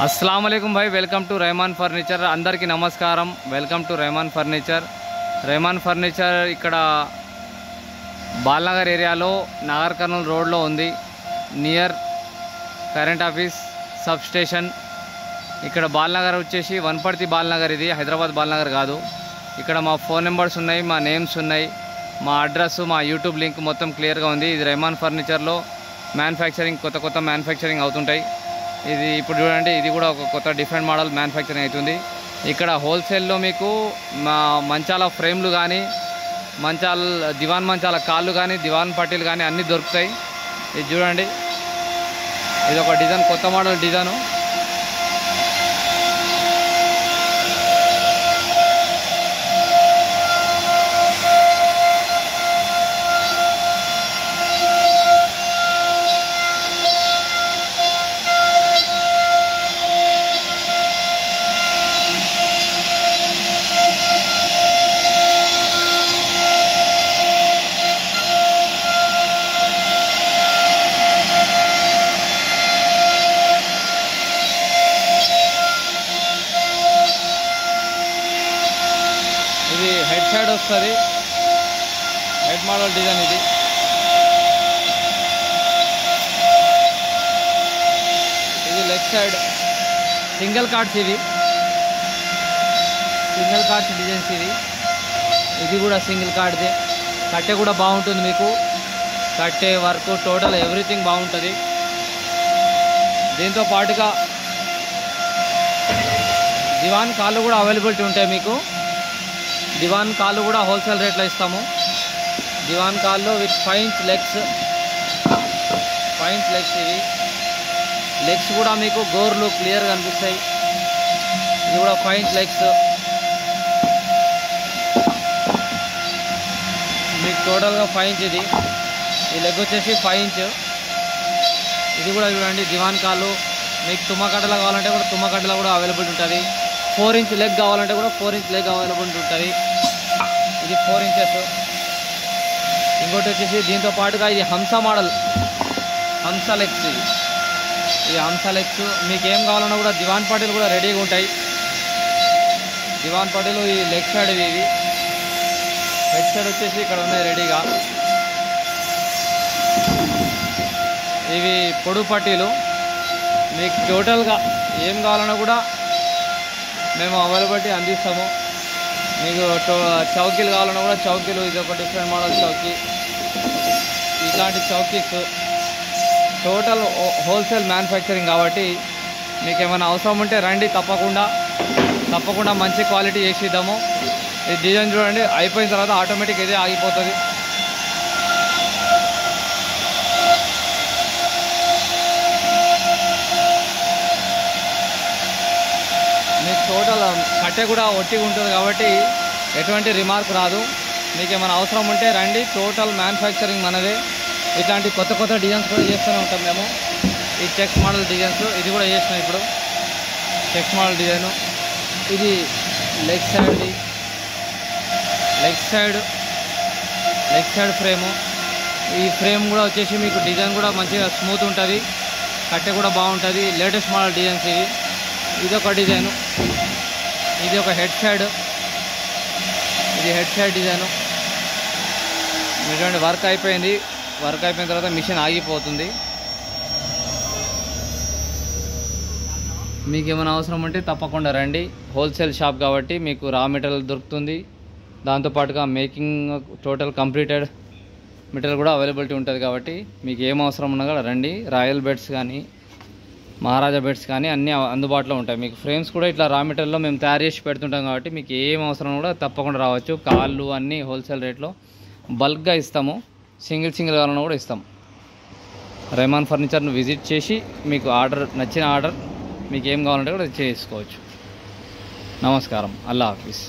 अस्सलाम वालेकुम भाई, वेलकम टू रहमान फर्नीचर। अंदर की नमस्कारम, welcome to Rahman furniture. Rahman furniture ఇక్కడ బాలనగర్ ఏరియాలో నాగర్ కర్నూల్ రోడ్లో ఉంది, near current office substation. ఇక్కడ బాలనగర్ వచ్చేసి వనపర్తి బాలనగర్, ఇది హైదరాబాద్ బాలనగర్ కాదు। ఇక్కడ మా ఫోన్ నెంబర్స్ ఉన్నాయి, మా నేమ్స్ ఉన్నాయి, మా అడ్రస్, మా యూట్యూబ్ లింక్ మొత్తం క్లియర్గా ఉంది। ఇది రెహమాన్ ఫర్నిచర్లో మ్యానుఫ్యాక్చరింగ్ కొత్త మ్యానుఫ్యాక్చరింగ్ అవుతుంటాయి। ఇది ఇప్పుడు చూడండి, ఇది కూడా ఒక కొత్త డిఫరెంట్ మోడల్ మ్యానుఫ్యాక్చరింగ్ అవుతుంది। ఇక్కడ హోల్సేల్లో మీకు మంచాల ఫ్రేమ్లు కానీ, దివాన్ మంచాల కాళ్ళు కానీ, దివాన్ పట్టీలు కానీ అన్నీ దొరుకుతాయి। ఇది చూడండి, ఇది ఒక డిజైన్, కొత్త మోడల్ డిజైను। ఇది హెడ్ సైడ్ వస్తుంది, హెడ్ మోడల్ డిజైన్ ఇది। ఇది లెగ్ సైడ్ సింగిల్ కార్డ్స్, ఇది సింగిల్ కార్డ్స్ డిజైన్స్। ఇది కూడా సింగిల్ కార్డ్దే, కట్టె కూడా బాగుంటుంది, మీకు కట్టె వర్క్ టోటల్ ఎవ్రీథింగ్ బాగుంటుంది। దీంతో పాటుగా దివాన్ కాళ్ళు కూడా అవైలబిలిటీ ఉంటాయి మీకు। దివాన్ కాళ్ళు కూడా హోల్సేల్ రేట్లో ఇస్తాము। దివాన్ కాళ్ళు with 5 inch legs, 5 inch legs. ఇవి లెగ్స్ కూడా మీకు గోర్లు క్లియర్గా కనిపిస్తాయి। ఇది కూడా 5 ఇంచ్ లెగ్స్ మీకు టోటల్గా 5 ఇంచ్। ఇది ఈ లెగ్ వచ్చేసి 5 ఇంచ్। ఇది కూడా చూడండి, దివాన్ కాళ్ళు మీకు తుమ్మకట్టలో కావాలంటే కూడా తుమ్మకట్టలో కూడా అవైలబుల్ ఉంటుంది। 4 ఇంచ్ లెగ్ కావాలంటే కూడా 4 ఇంచ్ లెగ్ అవైలబుల్ ఉంటుంది। ఇది 4 ఇంచెస్। ఇంకోటి వచ్చేసి దీంతో పాటుగా ఇది హంస మోడల్, హంస లెగ్స్। ఈ హంస లెగ్స్ మీకు ఏం కావాలన్నా కూడా దివాన్ పట్టీలు కూడా రెడీగా ఉంటాయి। దివాన్ పట్టీలు ఈ లెగ్ సైడ్ ఇవి, హెడ్ సైడ్ వచ్చేసి ఇక్కడ ఉన్నాయి రెడీగా। ఇవి పొడుగు పట్టీలు, మీకు టోటల్గా ఏం కావాలన్నా కూడా మేము అవైలబిలిటీ అందిస్తాము। మీకు చౌకీలు కావాలన్నా కూడా చౌకీలు, ఇది ఒక డిఫరెంట్ మోడల్ చౌకీ, ఇలాంటి చౌకీస్ టోటల్ హోల్సేల్ మ్యానుఫ్యాక్చరింగ్ కాబట్టి మీకు ఏమైనా అవసరం ఉంటే రండి, తప్పకుండా మంచి క్వాలిటీ చేసి ఇద్దాము। ఈ డిజైన్ చూడండి, అయిపోయిన తర్వాత ఆటోమేటిక్ ఇదే ఆగిపోతుంది। మీకు టోటల్ కట్టె కూడా ఒట్టిగా ఉంటుంది కాబట్టి ఎటువంటి రిమార్క్ రాదు। మీకు ఏమైనా అవసరం ఉంటే రండి, టోటల్ మ్యానుఫ్యాక్చరింగ్ మనదే। ఇట్లాంటి కొత్త డిజైన్స్ కూడా చేస్తూనే ఉంటాం మేము। ఈ చెక్స్ మోడల్ డిజైన్స్, ఇది కూడా చేసినాం ఇప్పుడు, చెక్స్ మోడల్ డిజైను। ఇది లెగ్ సైడ్ ఫ్రేము। ఈ ఫ్రేమ్ కూడా వచ్చేసి మీకు డిజైన్ కూడా మంచిగా స్మూత్ ఉంటుంది, కట్టె కూడా బాగుంటుంది, లేటెస్ట్ మోడల్ డిజైన్స్ ఇవి। ఇది ఒక డిజైను, ఇది ఒక హెడ్ సైడ్, ఇది హెడ్ సైడ్ డిజైను। చూడండి, వర్క్ అయిపోయిన తర్వాత మిషన్ ఆగిపోతుంది। మీకు ఏమైనా అవసరం ఉంటే తప్పకుండా రండి, హోల్సేల్ షాప్ కాబట్టి మీకు రా మెటీరియల్ దొరుకుతుంది, దాంతోపాటుగా మేకింగ్ టోటల్ కంప్లీటెడ్ మెటీరియల్ కూడా అవైలబిలిటీ ఉంటుంది కాబట్టి మీకు ఏం అవసరం ఉన్నా కూడా రండి। రాయల్ బెడ్స్ కానీ, మహారాజా బెడ్స్ కానీ అన్నీ అందుబాటులో ఉంటాయి। మీకు ఫ్రేమ్స్ కూడా ఇట్లా రా మెటీరియల్లో మేము తయారు చేసి పెడుతుంటాం కాబట్టి మీకు ఏం అవసరం కూడా తప్పకుండా రావచ్చు। కాళ్ళు అన్నీ హోల్సేల్ రేట్లో బల్క్గా ఇస్తాము, సింగిల్ కావాలన్నా కూడా ఇస్తాం। రెహమాన్ ఫర్నిచర్ను విజిట్ చేసి మీకు నచ్చిన ఆర్డర్ మీకు ఏం కావాలంటే కూడా చేసుకోవచ్చు। నమస్కారం, అల్లా హాఫీస్।